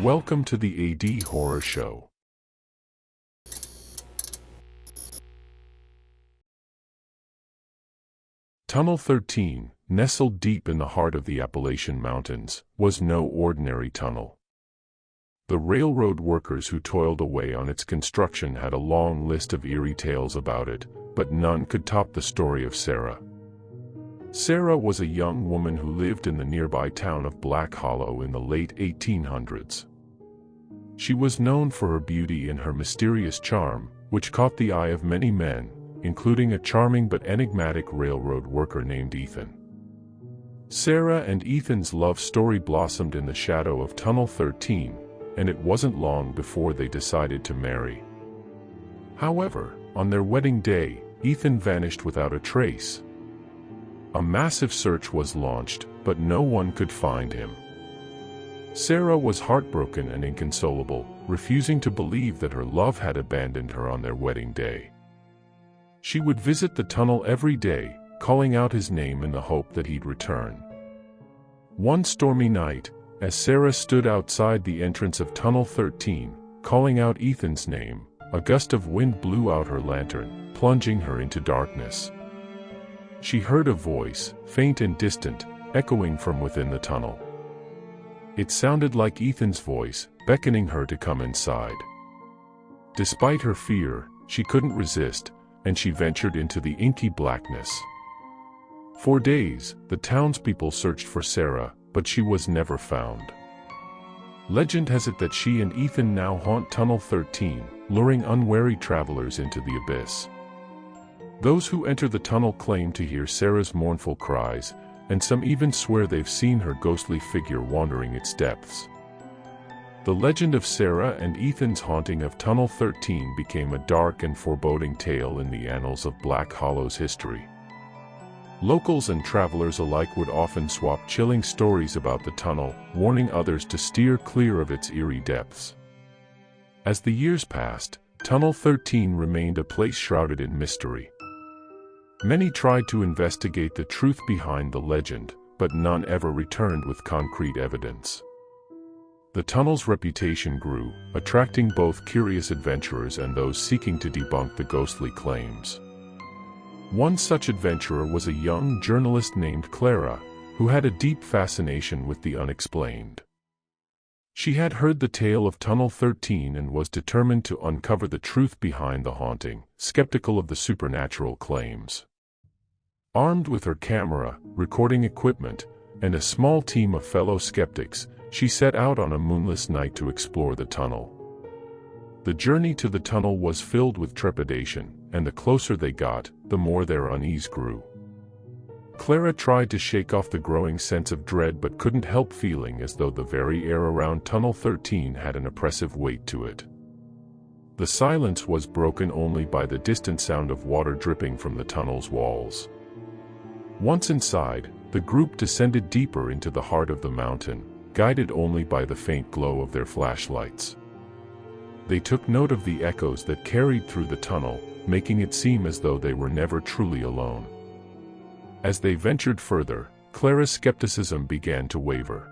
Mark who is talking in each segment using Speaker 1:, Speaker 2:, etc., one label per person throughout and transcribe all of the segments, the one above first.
Speaker 1: Welcome to the AD Horror Show. Tunnel 13, nestled deep in the heart of the Appalachian Mountains, was no ordinary tunnel. The railroad workers who toiled away on its construction had a long list of eerie tales about it, but none could top the story of Sarah. Sarah was a young woman who lived in the nearby town of Black Hollow in the late 1800s. She was known for her beauty and her mysterious charm, which caught the eye of many men, including a charming but enigmatic railroad worker named Ethan. Sarah and Ethan's love story blossomed in the shadow of Tunnel 13, and it wasn't long before they decided to marry. However, on their wedding day, Ethan vanished without a trace. A massive search was launched, but no one could find him. Sarah was heartbroken and inconsolable, refusing to believe that her love had abandoned her on their wedding day. She would visit the tunnel every day, calling out his name in the hope that he'd return. One stormy night, as Sarah stood outside the entrance of Tunnel 13, calling out Ethan's name, a gust of wind blew out her lantern, plunging her into darkness. She heard a voice, faint and distant, echoing from within the tunnel. It sounded like Ethan's voice, beckoning her to come inside. Despite her fear, she couldn't resist, and she ventured into the inky blackness. For days, the townspeople searched for Sarah, but she was never found. Legend has it that she and Ethan now haunt Tunnel 13, luring unwary travelers into the abyss. Those who enter the tunnel claim to hear Sarah's mournful cries, and some even swear they've seen her ghostly figure wandering its depths. The legend of Sarah and Ethan's haunting of Tunnel 13 became a dark and foreboding tale in the annals of Black Hollow's history. Locals and travelers alike would often swap chilling stories about the tunnel, warning others to steer clear of its eerie depths. As the years passed, Tunnel 13 remained a place shrouded in mystery. Many tried to investigate the truth behind the legend, but none ever returned with concrete evidence. The tunnel's reputation grew, attracting both curious adventurers and those seeking to debunk the ghostly claims. One such adventurer was a young journalist named Clara, who had a deep fascination with the unexplained. She had heard the tale of Tunnel 13 and was determined to uncover the truth behind the haunting, skeptical of the supernatural claims. Armed with her camera, recording equipment, and a small team of fellow skeptics, she set out on a moonless night to explore the tunnel. The journey to the tunnel was filled with trepidation, and the closer they got, the more their unease grew. Clara tried to shake off the growing sense of dread but couldn't help feeling as though the very air around Tunnel 13 had an oppressive weight to it. The silence was broken only by the distant sound of water dripping from the tunnel's walls. Once inside, the group descended deeper into the heart of the mountain, guided only by the faint glow of their flashlights. They took note of the echoes that carried through the tunnel, making it seem as though they were never truly alone. As they ventured further, Clara's skepticism began to waver.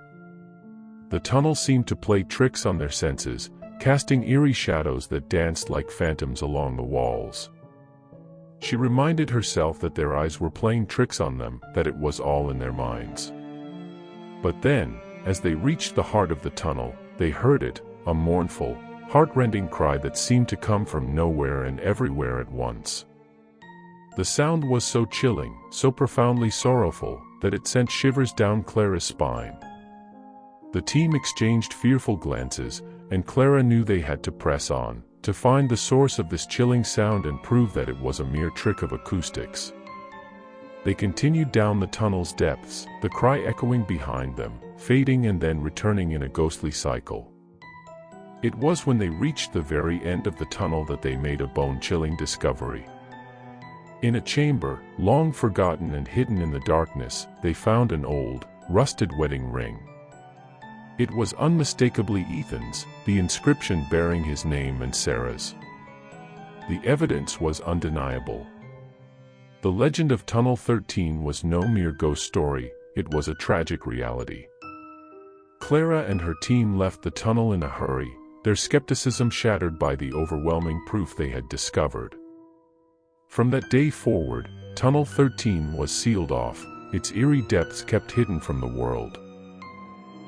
Speaker 1: The tunnel seemed to play tricks on their senses, casting eerie shadows that danced like phantoms along the walls. She reminded herself that their eyes were playing tricks on them, that it was all in their minds. But then, as they reached the heart of the tunnel, they heard it, a mournful, heart-rending cry that seemed to come from nowhere and everywhere at once. The sound was so chilling, so profoundly sorrowful, that it sent shivers down Clara's spine. The team exchanged fearful glances, and Clara knew they had to press on, to find the source of this chilling sound and prove that it was a mere trick of acoustics. They continued down the tunnel's depths, the cry echoing behind them, fading and then returning in a ghostly cycle. It was when they reached the very end of the tunnel that they made a bone-chilling discovery. In a chamber, long forgotten and hidden in the darkness, they found an old, rusted wedding ring. It was unmistakably Ethan's, the inscription bearing his name and Sarah's. The evidence was undeniable. The legend of Tunnel 13 was no mere ghost story, it was a tragic reality. Clara and her team left the tunnel in a hurry, their skepticism shattered by the overwhelming proof they had discovered. From that day forward, Tunnel 13 was sealed off, its eerie depths kept hidden from the world.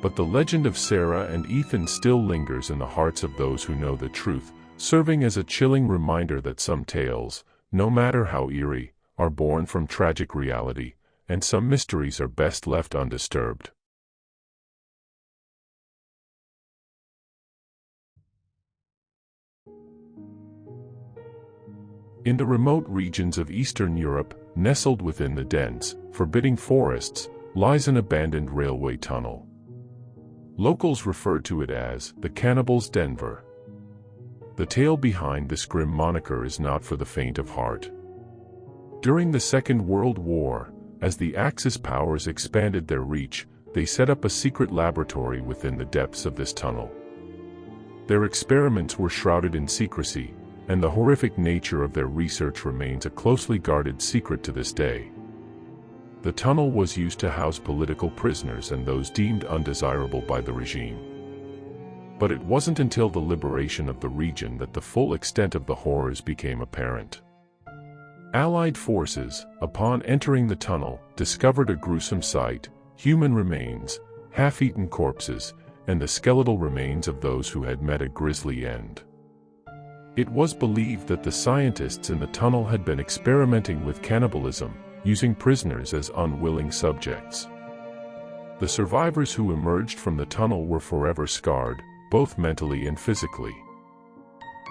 Speaker 1: But the legend of Sarah and Ethan still lingers in the hearts of those who know the truth, serving as a chilling reminder that some tales, no matter how eerie, are born from tragic reality, and some mysteries are best left undisturbed. In the remote regions of Eastern Europe, nestled within the dense, forbidding forests, lies an abandoned railway tunnel. Locals refer to it as the Cannibals' Denver. The tale behind this grim moniker is not for the faint of heart. During the Second World War, as the Axis powers expanded their reach, they set up a secret laboratory within the depths of this tunnel. Their experiments were shrouded in secrecy, and the horrific nature of their research remains a closely guarded secret to this day. The tunnel was used to house political prisoners and those deemed undesirable by the regime. But it wasn't until the liberation of the region that the full extent of the horrors became apparent. Allied forces, upon entering the tunnel, discovered a gruesome sight: human remains, half-eaten corpses, and the skeletal remains of those who had met a grisly end. It was believed that the scientists in the tunnel had been experimenting with cannibalism, using prisoners as unwilling subjects. The survivors who emerged from the tunnel were forever scarred, both mentally and physically.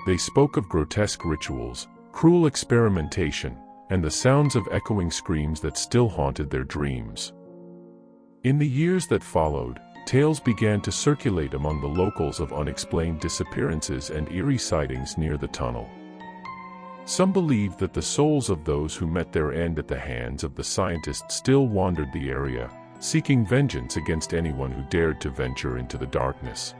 Speaker 1: They spoke of grotesque rituals, cruel experimentation, and the sounds of echoing screams that still haunted their dreams. In the years that followed, tales began to circulate among the locals of unexplained disappearances and eerie sightings near the tunnel. Some believed that the souls of those who met their end at the hands of the scientists still wandered the area, seeking vengeance against anyone who dared to venture into the darkness.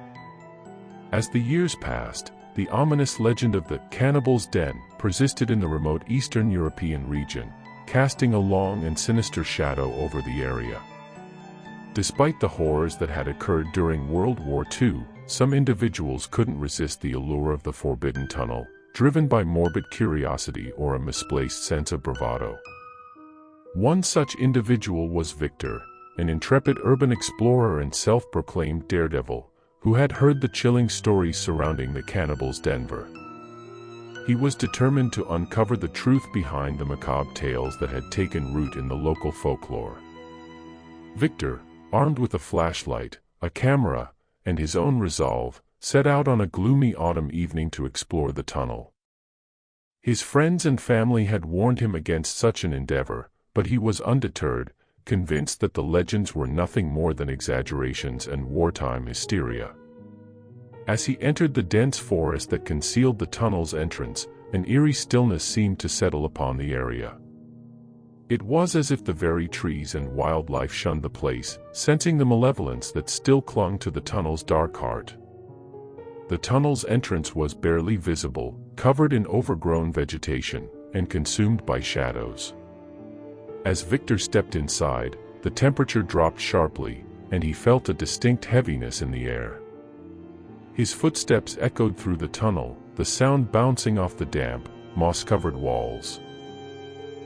Speaker 1: As the years passed, the ominous legend of the Cannibals' Den persisted in the remote Eastern European region, casting a long and sinister shadow over the area. Despite the horrors that had occurred during World War II, some individuals couldn't resist the allure of the forbidden tunnel, driven by morbid curiosity or a misplaced sense of bravado. One such individual was Victor, an intrepid urban explorer and self-proclaimed daredevil, who had heard the chilling stories surrounding the Cannibals' Denver. He was determined to uncover the truth behind the macabre tales that had taken root in the local folklore. Victor, armed with a flashlight, a camera, and his own resolve, set out on a gloomy autumn evening to explore the tunnel. His friends and family had warned him against such an endeavor, but he was undeterred, convinced that the legends were nothing more than exaggerations and wartime hysteria. As he entered the dense forest that concealed the tunnel's entrance, an eerie stillness seemed to settle upon the area. It was as if the very trees and wildlife shunned the place, sensing the malevolence that still clung to the tunnel's dark heart. The tunnel's entrance was barely visible, covered in overgrown vegetation, and consumed by shadows. As Victor stepped inside, the temperature dropped sharply, and he felt a distinct heaviness in the air. His footsteps echoed through the tunnel, the sound bouncing off the damp, moss-covered walls.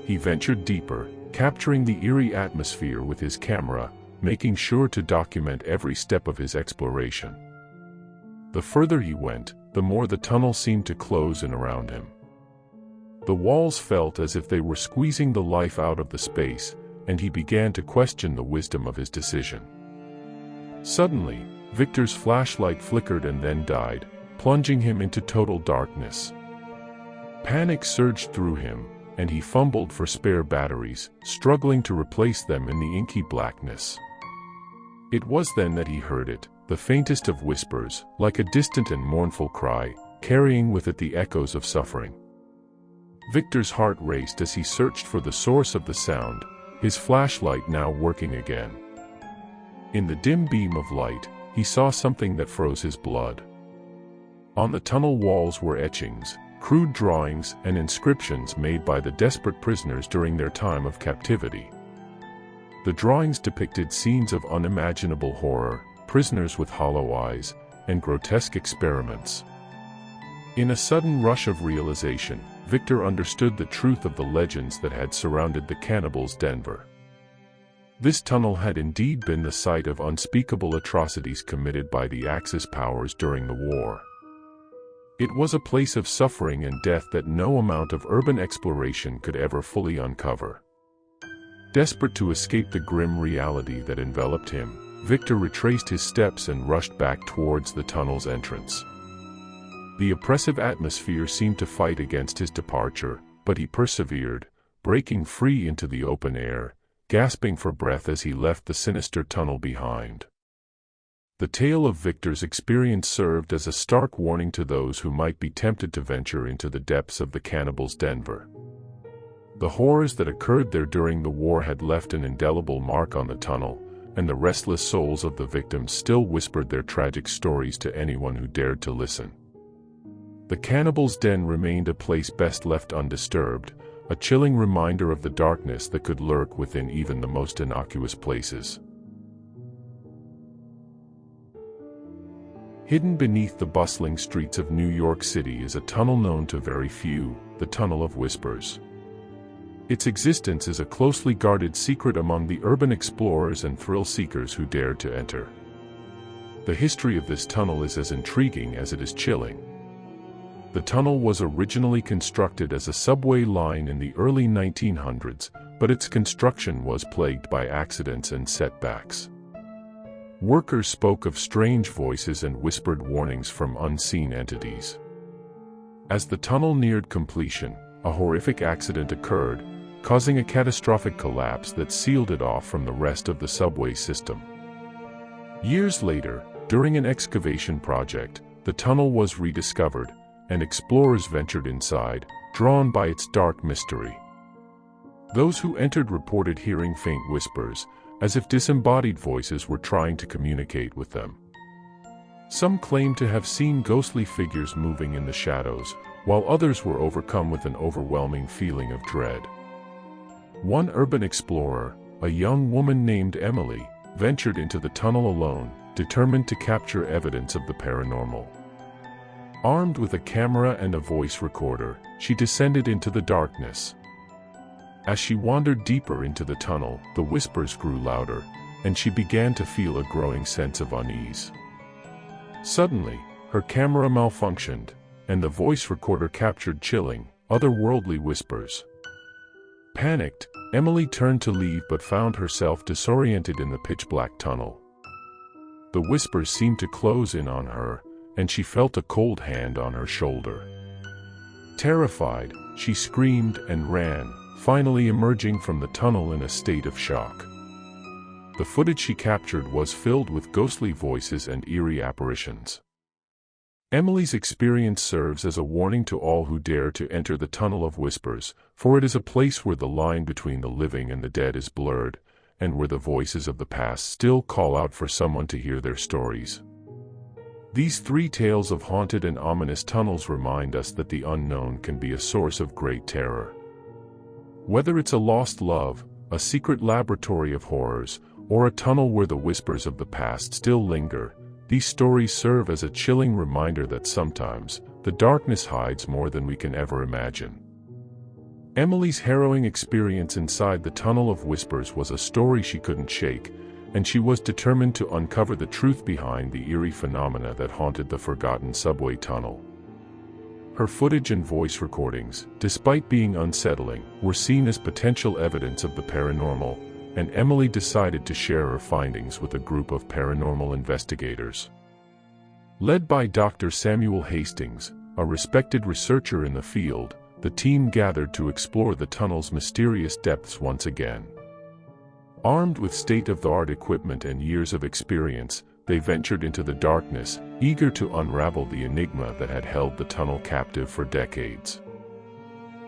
Speaker 1: He ventured deeper, capturing the eerie atmosphere with his camera, making sure to document every step of his exploration. The further he went, the more the tunnel seemed to close in around him. The walls felt as if they were squeezing the life out of the space, and he began to question the wisdom of his decision. Suddenly, Victor's flashlight flickered and then died, plunging him into total darkness. Panic surged through him, and he fumbled for spare batteries, struggling to replace them in the inky blackness. It was then that he heard it, the faintest of whispers, like a distant and mournful cry, carrying with it the echoes of suffering. Victor's heart raced as he searched for the source of the sound, his flashlight now working again. In the dim beam of light, he saw something that froze his blood. On the tunnel walls were etchings, crude drawings and inscriptions made by the desperate prisoners during their time of captivity. The drawings depicted scenes of unimaginable horror, prisoners with hollow eyes, and grotesque experiments. In a sudden rush of realization, Victor understood the truth of the legends that had surrounded the cannibals' Denver. This tunnel had indeed been the site of unspeakable atrocities committed by the Axis powers during the war. It was a place of suffering and death that no amount of urban exploration could ever fully uncover. Desperate to escape the grim reality that enveloped him, Victor retraced his steps and rushed back towards the tunnel's entrance. The oppressive atmosphere seemed to fight against his departure, but he persevered, breaking free into the open air, gasping for breath as he left the sinister tunnel behind. The tale of Victor's experience served as a stark warning to those who might be tempted to venture into the depths of the cannibals' Denver. The horrors that occurred there during the war had left an indelible mark on the tunnel, and the restless souls of the victims still whispered their tragic stories to anyone who dared to listen. The cannibals' den remained a place best left undisturbed, a chilling reminder of the darkness that could lurk within even the most innocuous places. Hidden beneath the bustling streets of New York City is a tunnel known to very few, the Tunnel of Whispers. Its existence is a closely guarded secret among the urban explorers and thrill-seekers who dare to enter. The history of this tunnel is as intriguing as it is chilling. The tunnel was originally constructed as a subway line in the early 1900s, but its construction was plagued by accidents and setbacks. Workers spoke of strange voices and whispered warnings from unseen entities. As the tunnel neared completion, a horrific accident occurred, causing a catastrophic collapse that sealed it off from the rest of the subway system. Years later, during an excavation project, the tunnel was rediscovered, and explorers ventured inside, drawn by its dark mystery. Those who entered reported hearing faint whispers, as if disembodied voices were trying to communicate with them. Some claimed to have seen ghostly figures moving in the shadows, while others were overcome with an overwhelming feeling of dread. One urban explorer, a young woman named Emily, ventured into the tunnel alone, determined to capture evidence of the paranormal. Armed with a camera and a voice recorder, she descended into the darkness. As she wandered deeper into the tunnel, the whispers grew louder, and she began to feel a growing sense of unease. Suddenly, her camera malfunctioned, and the voice recorder captured chilling, otherworldly whispers. Panicked, Emily turned to leave but found herself disoriented in the pitch-black tunnel. The whispers seemed to close in on her, and she felt a cold hand on her shoulder. Terrified, she screamed and ran, finally emerging from the tunnel in a state of shock. The footage she captured was filled with ghostly voices and eerie apparitions. Emily's experience serves as a warning to all who dare to enter the Tunnel of Whispers, for it is a place where the line between the living and the dead is blurred, and where the voices of the past still call out for someone to hear their stories. These three tales of haunted and ominous tunnels remind us that the unknown can be a source of great terror. Whether it's a lost love, a secret laboratory of horrors, or a tunnel where the whispers of the past still linger, these stories serve as a chilling reminder that sometimes, the darkness hides more than we can ever imagine. Emily's harrowing experience inside the Tunnel of Whispers was a story she couldn't shake, and she was determined to uncover the truth behind the eerie phenomena that haunted the forgotten subway tunnel. Her footage and voice recordings, despite being unsettling, were seen as potential evidence of the paranormal, and Emily decided to share her findings with a group of paranormal investigators. Led by Dr. Samuel Hastings, a respected researcher in the field, the team gathered to explore the tunnel's mysterious depths once again. Armed with state-of-the-art equipment and years of experience, they ventured into the darkness, eager to unravel the enigma that had held the tunnel captive for decades.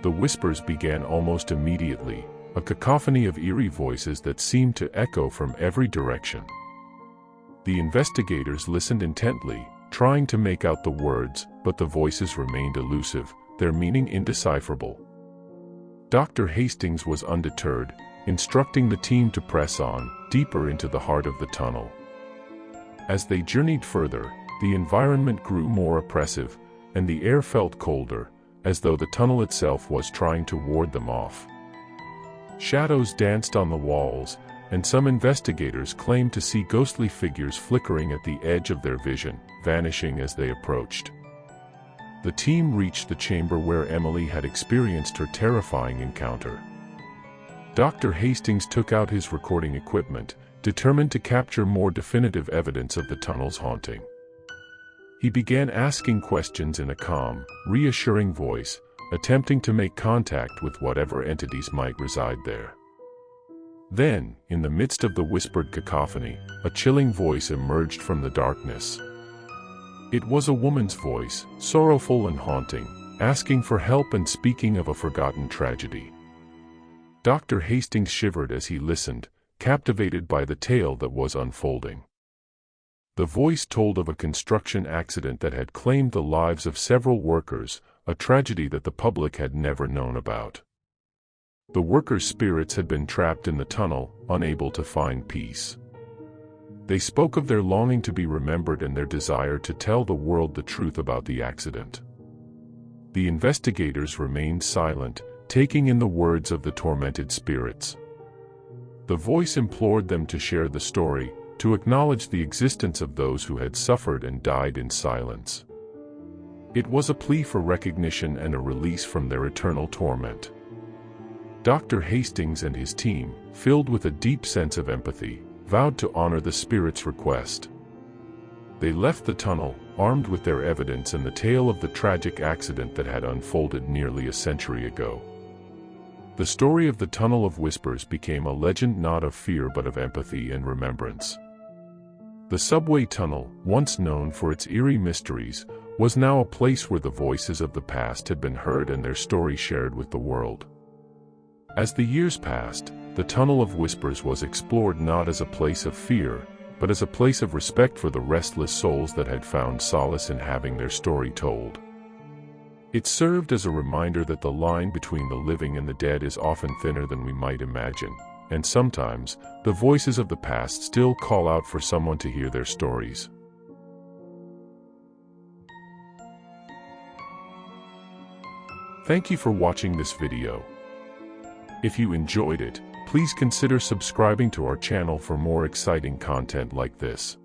Speaker 1: The whispers began almost immediately, a cacophony of eerie voices that seemed to echo from every direction. The investigators listened intently, trying to make out the words, but the voices remained elusive, their meaning indecipherable. Dr. Hastings was undeterred, instructing the team to press on, deeper into the heart of the tunnel. As they journeyed further, the environment grew more oppressive, and the air felt colder, as though the tunnel itself was trying to ward them off. Shadows danced on the walls, and some investigators claimed to see ghostly figures flickering at the edge of their vision, vanishing as they approached. The team reached the chamber where Emily had experienced her terrifying encounter. Dr. Hastings took out his recording equipment, determined to capture more definitive evidence of the tunnel's haunting. He began asking questions in a calm, reassuring voice, attempting to make contact with whatever entities might reside there. Then, in the midst of the whispered cacophony, a chilling voice emerged from the darkness. It was a woman's voice, sorrowful and haunting, asking for help and speaking of a forgotten tragedy. Dr. Hastings shivered as he listened, captivated by the tale that was unfolding. The voice told of a construction accident that had claimed the lives of several workers, a tragedy that the public had never known about. The workers' spirits had been trapped in the tunnel, unable to find peace. They spoke of their longing to be remembered and their desire to tell the world the truth about the accident. The investigators remained silent, taking in the words of the tormented spirits. The voice implored them to share the story, to acknowledge the existence of those who had suffered and died in silence. It was a plea for recognition and a release from their eternal torment. Dr. Hastings and his team, filled with a deep sense of empathy, vowed to honor the spirit's request. They left the tunnel, armed with their evidence and the tale of the tragic accident that had unfolded nearly a century ago. The story of the Tunnel of Whispers became a legend not of fear but of empathy and remembrance. The subway tunnel, once known for its eerie mysteries, was now a place where the voices of the past had been heard and their story shared with the world. As the years passed, the Tunnel of Whispers was explored not as a place of fear, but as a place of respect for the restless souls that had found solace in having their story told. It served as a reminder that the line between the living and the dead is often thinner than we might imagine, and sometimes, the voices of the past still call out for someone to hear their stories. Thank you for watching this video. If you enjoyed it, please consider subscribing to our channel for more exciting content like this.